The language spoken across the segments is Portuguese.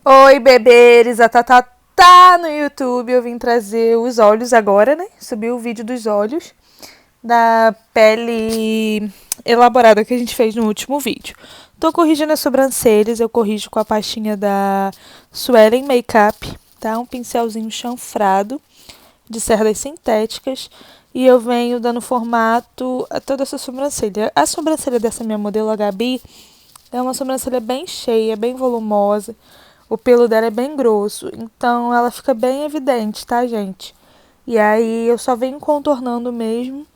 Oi, bebês, a Tatá tá no YouTube. Eu vim trazer os olhos agora, né? Subi o vídeo dos olhos da pele elaborada que a gente fez no último vídeo. Tô corrigindo as sobrancelhas, eu corrijo com a pastinha da Suelen Makeup, tá? Um pincelzinho chanfrado de cerdas sintéticas. E eu venho dando formato a toda essa sobrancelha. A sobrancelha dessa minha modelo, a Gabi, é uma sobrancelha bem cheia, bem volumosa. O pelo dela é bem grosso, então ela fica bem evidente, tá, gente? E aí eu só venho contornando mesmo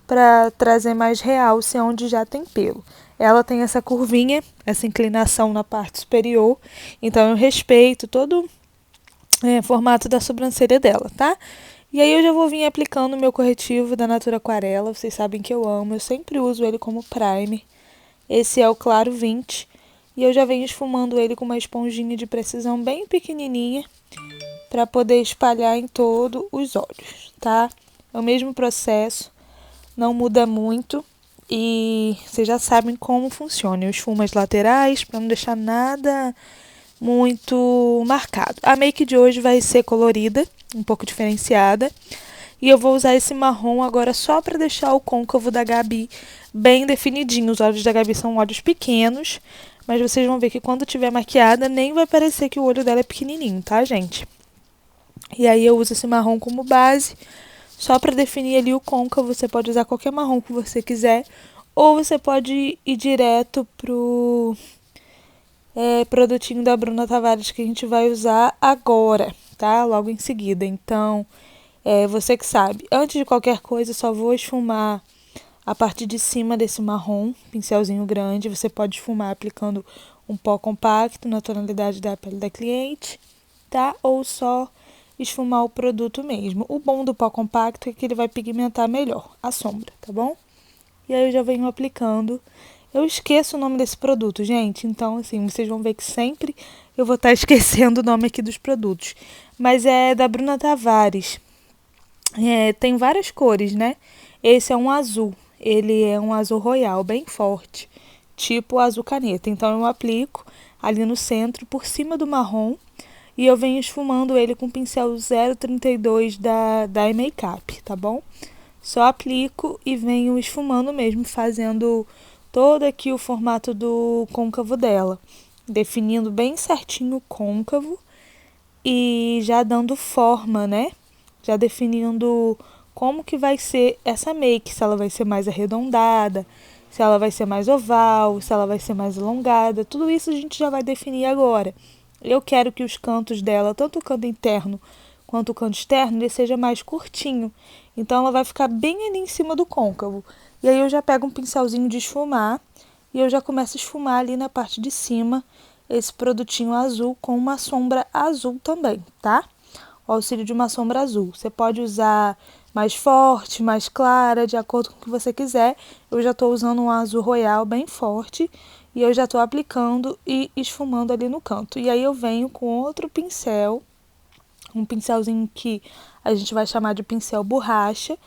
para trazer mais realce onde já tem pelo. Ela tem essa curvinha, essa inclinação na parte superior, então eu respeito todo o formato da sobrancelha dela, tá? E aí eu já vou vir aplicando o meu corretivo da Natura Aquarela, vocês sabem que eu amo, eu sempre uso ele como primer. Esse é o Claro 20 e eu já venho esfumando ele com uma esponjinha de precisão bem pequenininha para poder espalhar em todos os olhos, tá? É o mesmo processo, não muda muito e vocês já sabem como funciona. Eu esfumo as laterais para não deixar nada muito marcado. A make de hoje vai ser colorida, um pouco diferenciada. E eu vou usar esse marrom agora só para deixar o côncavo da Gabi bem definidinho. Os olhos da Gabi são olhos pequenos, mas vocês vão ver que quando tiver maquiada nem vai parecer que o olho dela é pequenininho, tá, gente? E aí eu uso esse marrom como base, só para definir ali o côncavo. Você pode usar qualquer marrom que você quiser, ou você pode ir direto pro produtinho da Bruna Tavares que a gente vai usar agora, tá? Logo em seguida. Então, você que sabe. Antes de qualquer coisa, só vou esfumar a parte de cima desse marrom, pincelzinho grande. Você pode esfumar aplicando um pó compacto na tonalidade da pele da cliente, tá? Ou só esfumar o produto mesmo. O bom do pó compacto é que ele vai pigmentar melhor a sombra, tá bom? E aí eu já venho aplicando. Eu esqueço o nome desse produto, gente. Então, assim, vocês vão ver que sempre eu vou estar esquecendo o nome aqui dos produtos. Mas é da Bruna Tavares. Tem várias cores, né? Esse é um azul. Ele é um azul royal, bem forte. Tipo azul caneta. Então, eu aplico ali no centro, por cima do marrom. E eu venho esfumando ele com o pincel 032 da Makeup, tá bom? Só aplico e venho esfumando mesmo, fazendo todo aqui o formato do côncavo dela. Definindo bem certinho o côncavo e já dando forma, né? Já definindo como que vai ser essa make, se ela vai ser mais arredondada, se ela vai ser mais oval, se ela vai ser mais alongada. Tudo isso a gente já vai definir agora. Eu quero que os cantos dela, tanto o canto interno quanto o canto externo, ele seja mais curtinho. Então ela vai ficar bem ali em cima do côncavo. E aí eu já pego um pincelzinho de esfumar e eu já começo a esfumar ali na parte de cima esse produtinho azul com uma sombra azul também, tá? O auxílio de uma sombra azul. Você pode usar mais forte, mais clara, de acordo com o que você quiser. Eu já estou usando um azul royal bem forte e eu já estou aplicando e esfumando ali no canto. E aí eu venho com outro pincel, um pincelzinho que a gente vai chamar de pincel borracha,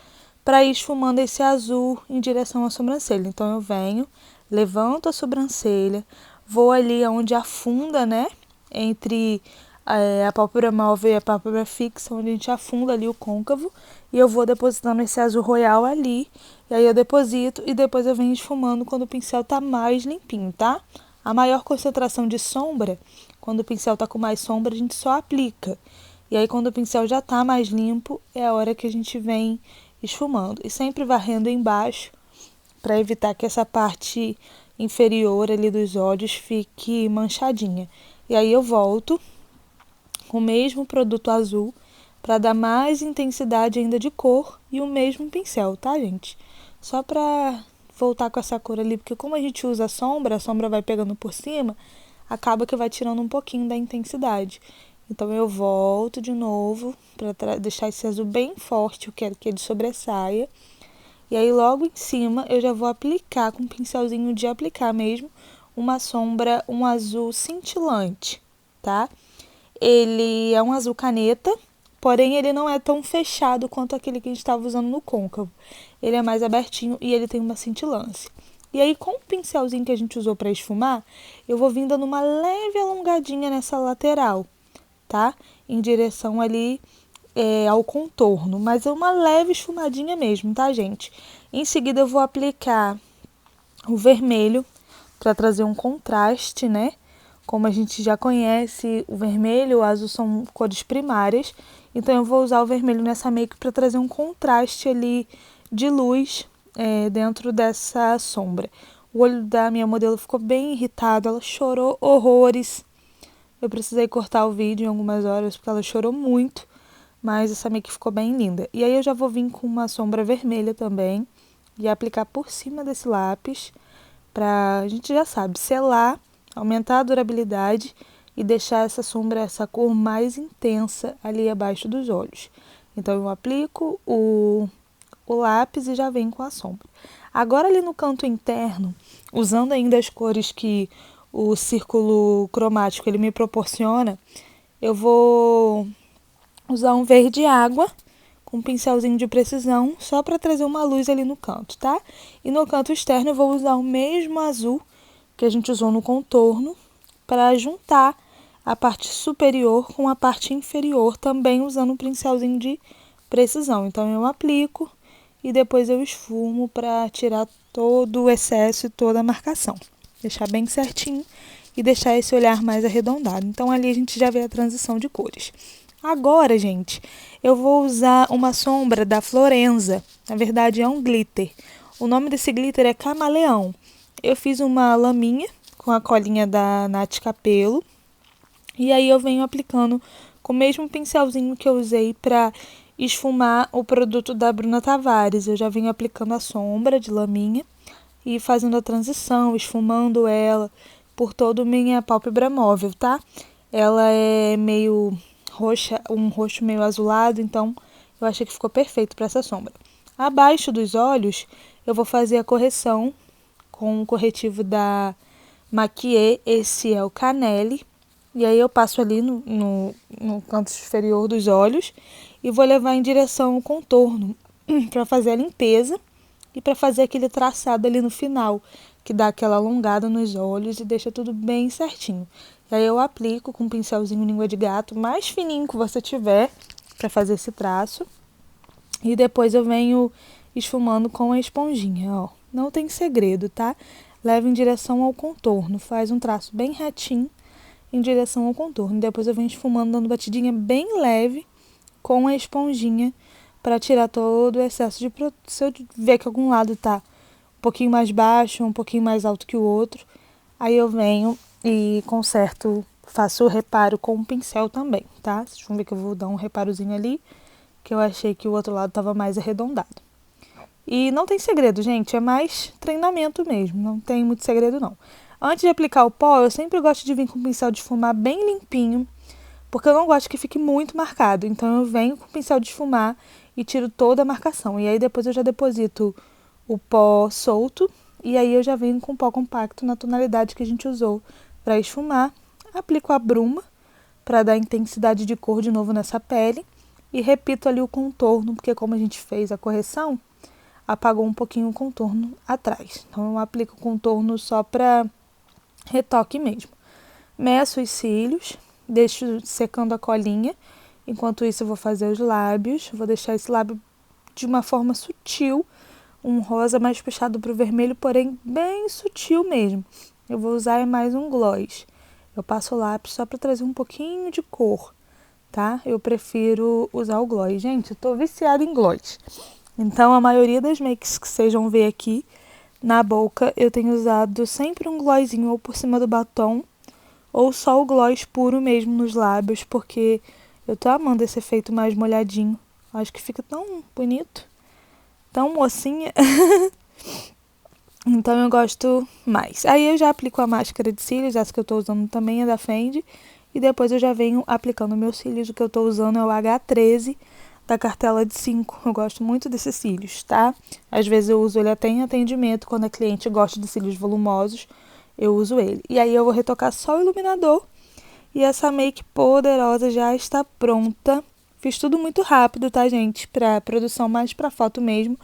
para ir esfumando esse azul em direção à sobrancelha. Então eu venho, levanto a sobrancelha, vou ali onde afunda, né? Entre a pálpebra móvel e a pálpebra fixa, onde a gente afunda ali o côncavo, e eu vou depositando esse azul royal ali, e aí eu deposito e depois eu venho esfumando quando o pincel tá mais limpinho, tá? A maior concentração de sombra, quando o pincel tá com mais sombra, a gente só aplica. E aí quando o pincel já tá mais limpo, é a hora que a gente vem esfumando. E sempre varrendo embaixo, para evitar que essa parte inferior ali dos olhos fique manchadinha. E aí eu volto com o mesmo produto azul para dar mais intensidade ainda de cor e o mesmo pincel, tá, gente? Só para voltar com essa cor ali, porque como a gente usa a sombra vai pegando por cima, acaba que vai tirando um pouquinho da intensidade. Então eu volto de novo para deixar esse azul bem forte, eu quero que ele sobressaia. E aí logo em cima eu já vou aplicar com um pincelzinho de aplicar mesmo uma sombra, um azul cintilante, tá? Ele é um azul caneta, porém ele não é tão fechado quanto aquele que a gente estava usando no côncavo. Ele é mais abertinho e ele tem uma cintilância. E aí, com o pincelzinho que a gente usou para esfumar, eu vou vindo dando uma leve alongadinha nessa lateral, tá? Em direção ali ao contorno, mas é uma leve esfumadinha mesmo, tá, gente? Em seguida, eu vou aplicar o vermelho para trazer um contraste, né? Como a gente já conhece, o vermelho e o azul são cores primárias, então eu vou usar o vermelho nessa make para trazer um contraste ali de luz dentro dessa sombra. O olho da minha modelo ficou bem irritado, ela chorou horrores. Eu precisei cortar o vídeo em algumas horas porque ela chorou muito, mas essa make ficou bem linda. E aí eu já vou vir com uma sombra vermelha também e aplicar por cima desse lápis para, a gente já sabe, selar, aumentar a durabilidade e deixar essa sombra, essa cor mais intensa ali abaixo dos olhos. Então eu aplico o lápis e já venho com a sombra. Agora ali no canto interno, usando ainda as cores que o círculo cromático ele me proporciona, eu vou usar um verde água com um pincelzinho de precisão, só para trazer uma luz ali no canto, tá? E no canto externo eu vou usar o mesmo azul que a gente usou no contorno, para juntar a parte superior com a parte inferior, também usando um pincelzinho de precisão. Então eu aplico e depois eu esfumo para tirar todo o excesso e toda a marcação. Deixar bem certinho e deixar esse olhar mais arredondado. Então ali a gente já vê a transição de cores. Agora, gente, eu vou usar uma sombra da Florenza. Na verdade, é um glitter. O nome desse glitter é Camaleão. Eu fiz uma laminha com a colinha da Nath Capello. E aí eu venho aplicando com o mesmo pincelzinho que eu usei para esfumar o produto da Bruna Tavares. Eu já venho aplicando a sombra de laminha e fazendo a transição, esfumando ela por toda a minha pálpebra móvel, tá? Ela é meio roxa, um roxo meio azulado, então eu achei que ficou perfeito para essa sombra. Abaixo dos olhos, eu vou fazer a correção com o corretivo da Maquier, esse é o Canelle, e aí eu passo ali no canto inferior dos olhos e vou levar em direção ao contorno para fazer a limpeza e para fazer aquele traçado ali no final, que dá aquela alongada nos olhos e deixa tudo bem certinho. E aí eu aplico com um pincelzinho língua de gato, mais fininho que você tiver, para fazer esse traço. E depois eu venho esfumando com a esponjinha, ó. Não tem segredo, tá? Leva em direção ao contorno, faz um traço bem retinho em direção ao contorno. Depois eu venho esfumando, dando batidinha bem leve com a esponjinha para tirar todo o excesso de produto. Se eu ver que algum lado tá um pouquinho mais baixo, um pouquinho mais alto que o outro, aí eu venho e conserto, faço o reparo com o pincel também, tá? Vocês vão ver que eu vou dar um reparozinho ali, que eu achei que o outro lado estava mais arredondado. E não tem segredo, gente, é mais treinamento mesmo, não tem muito segredo não. Antes de aplicar o pó, eu sempre gosto de vir com o pincel de esfumar bem limpinho, porque eu não gosto que fique muito marcado. Então eu venho com o pincel de esfumar e tiro toda a marcação. E aí depois eu já deposito o pó solto e aí eu já venho com o pó compacto na tonalidade que a gente usou para esfumar. Aplico a bruma para dar intensidade de cor de novo nessa pele e repito ali o contorno, porque como a gente fez a correção, apagou um pouquinho o contorno atrás. Então eu aplico o contorno só para retoque mesmo. Meço os cílios, deixo secando a colinha. Enquanto isso eu vou fazer os lábios. Vou deixar esse lábio de uma forma sutil, um rosa mais puxado para o vermelho, porém bem sutil mesmo. Eu vou usar mais um gloss. Eu passo o lápis só para trazer um pouquinho de cor, tá? Eu prefiro usar o gloss. Gente, eu tô viciada em gloss. Então, a maioria das makes que vocês vão ver aqui na boca, eu tenho usado sempre um glossinho ou por cima do batom, ou só o gloss puro mesmo nos lábios, porque eu tô amando esse efeito mais molhadinho. Acho que fica tão bonito, tão mocinha. Então eu gosto mais. Aí eu já aplico a máscara de cílios, essa que eu tô usando também é da Fendi. E depois eu já venho aplicando meus cílios. O que eu tô usando é o H13 da cartela de 5. Eu gosto muito desses cílios, tá? Às vezes eu uso ele até em atendimento, quando a cliente gosta de cílios volumosos, eu uso ele. E aí eu vou retocar só o iluminador. E essa make poderosa já está pronta. Fiz tudo muito rápido, tá, gente? Pra produção, mais pra foto mesmo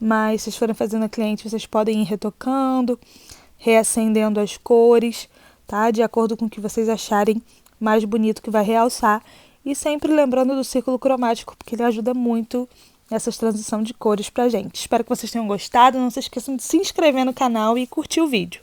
mas se vocês forem fazendo a cliente, vocês podem ir retocando, reacendendo as cores, tá? De acordo com o que vocês acharem mais bonito, que vai realçar. E sempre lembrando do círculo cromático, porque ele ajuda muito nessa transição de cores pra gente. Espero que vocês tenham gostado. Não se esqueçam de se inscrever no canal e curtir o vídeo.